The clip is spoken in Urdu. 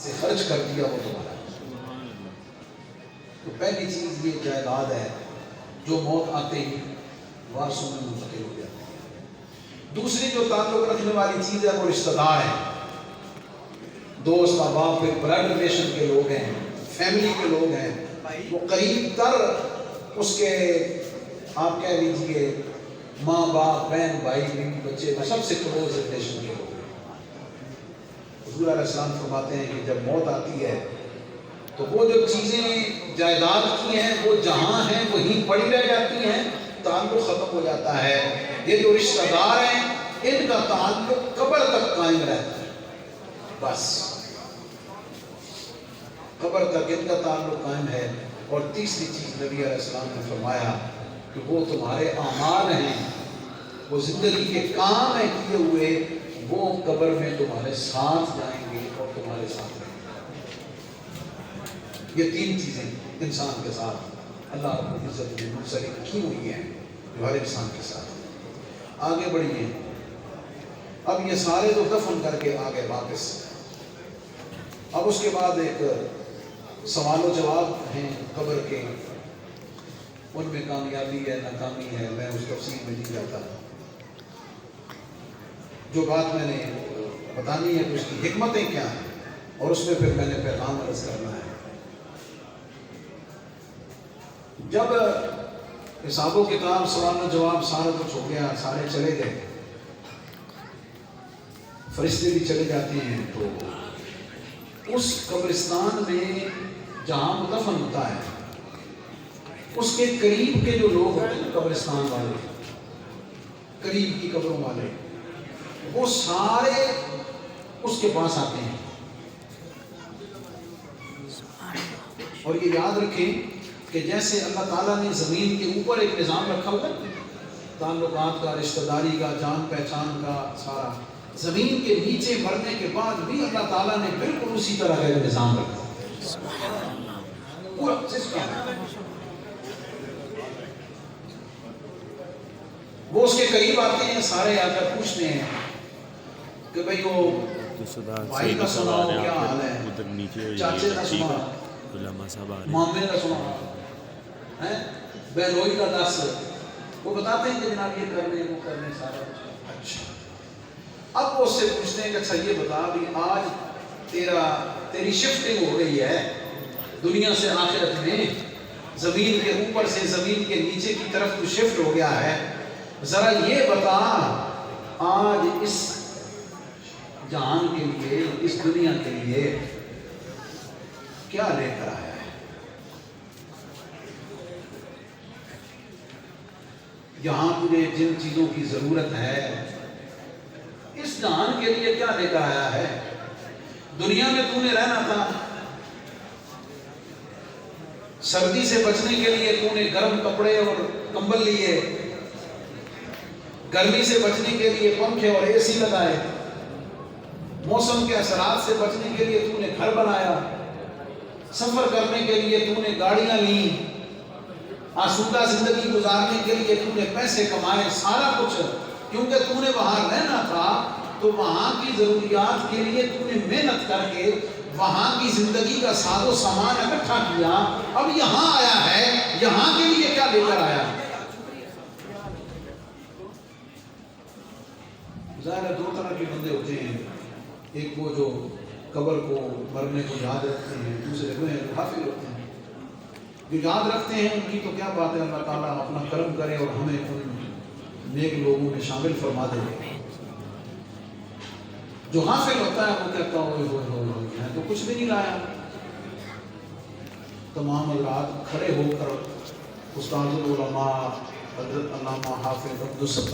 سے خرچ کر دیا وہ تمہارا۔ تو پہلی چیز یہ جائیداد ہے جو موت آتے ہی وارثوں میں منتقل ہو جاتی ہے۔ دوسری جو تعلق رکھنے والی چیز ہے وہ رشتہ دار ہیں، دوست احباب، پھر بلڈ ریلیشن کے لوگ ہیں، فیملی کے لوگ ہیں، وہ قریب تر اس کے آپ کہہ لیجئے ماں باپ، بہن بھائی، بیوی بچے، سب سے کلوز ریلیشن کے لوگ ہیں۔ حضور علیہ السلام فرماتے ہیں کہ جب موت آتی ہے تو وہ جو چیزیں جائیداد کی ہیں وہ جہاں ہیں وہیں پڑی رہ جاتی ہیں، تعلق ختم ہو جاتا ہے۔ یہ جو رشتہ دار ہیں ان کا تعلق قبر تک قائم رہتا ہے، بس قبر تک ان کا تعلق قائم ہے۔ اور تیسری چیز نبی علیہ السلام نے فرمایا کہ وہ تمہارے اعمال ہیں، وہ زندگی کے کام ہیں کیے ہوئے، وہ قبر میں تمہارے ساتھ جائیں گے اور تمہارے ساتھ رہیں گے۔ یہ تین چیزیں انسان کے ساتھ اللہ رب العزت نے منسلک کی ہوئی ہیں جو ہر انسان کے ساتھ۔ آگے بڑھیے، اب یہ سارے تو دفن کر کے آگے واپس، اب اس کے بعد ایک سوال و جواب ہیں قبر کے، ان میں کامیابی ہے، ناکامی ہے، میں اس تفصیل میں نہیں جاتا۔ جو بات میں نے بتانی ہے کہ اس کی حکمتیں کیا ہیں اور اس میں پھر میں نے پیغام عرض کرنا ہے۔ جب حساب و کتاب، سوال و جواب سارا کچھ ہو گیا، سارے چلے گئے، فرشتے بھی چلے جاتے ہیں، تو اس قبرستان میں جہاں وہ دفن ہوتا ہے اس کے قریب کے جو لوگ ہوتے ہیں قبرستان والے، قریب کی قبروں والے، وہ سارے اس کے پاس آتے ہیں۔ اور یہ یاد رکھیں کہ جیسے اللہ تعالیٰ نے زمین کے اوپر ایک نظام رکھا ہوا ہے تعلقات کا، رشتہ داری کا، جان پہچان کا، سارا زمین کے نیچے مرنے کے بعد بھی اللہ تعالیٰ نے بالکل اسی طرح کا ایک نظام رکھا پورا سسٹم۔ وہ اس کے قریب آتے ہیں، سارے آ کر پوچھتے ہیں کہ بھئی وہ بھائی کا سناؤ کیا حال ہے، چاچے کا سناؤ، مامے کا سناؤ، بہنوئی کا دس، وہ بتاتے ہیں کہ جناب یہ کرنے وہ کرنے سارا کچھ۔ اچھا، اب وہ اس سے پوچھتے ہیں کہ اچھا یہ بتا بھی آج تیری شفٹنگ ہو رہی ہے دنیا سے آخرت میں، زمین کے اوپر سے زمین کے نیچے کی طرف تو شفٹ ہو گیا ہے، ذرا یہ بتا آج اس جہان کے لیے، اس دنیا کے لیے کیا لے کر آیا ہے؟ یہاں تجھے جن چیزوں کی ضرورت ہے اس جہان کے لیے کیا لے کر آیا ہے؟ دنیا میں تو نے رہنا تھا، سردی سے بچنے کے لیے تو نے گرم کپڑے اور کمبل لیے، گرمی سے بچنے کے لیے پنکھے اور اے سی لگائے، موسم کے اثرات سے بچنے کے لیے تو نے گھر بنایا، سفر کرنے کے لیے تو نے گاڑیاں لی، آسودہ زندگی گزارنے کے لیے تو نے پیسے کمائے، سارا کچھ کیونکہ تو نے وہاں رہنا تھا تو وہاں کی ضروریات کے لیے تو نے محنت کر کے وہاں کی زندگی کا ساز و سامان اکٹھا کیا، اب یہاں آیا ہے، یہاں کے لیے کیا لے کر آیا؟ ظاہر ہے دو طرح کے بندے ہوتے ہیں، ایک وہ جو قبر کو، مرنے کو یاد رکھتے ہیں، دوسرے وہ ہیں جو غافل ہوتے ہیں۔ جو یاد رکھتے ہیں ان کی تو کیا بات ہے، اللہ تعالیٰ اپنا کرم کرے اور ہمیں ان نیک لوگوں میں شامل فرما دے۔ جو غافل ہوتا ہے وہ کہتا ہوئے میں تو کچھ بھی نہیں لایا۔ تمام حضرات کھڑے ہو کر استاد العلماء حضرت علامہ حافظ عبدالستار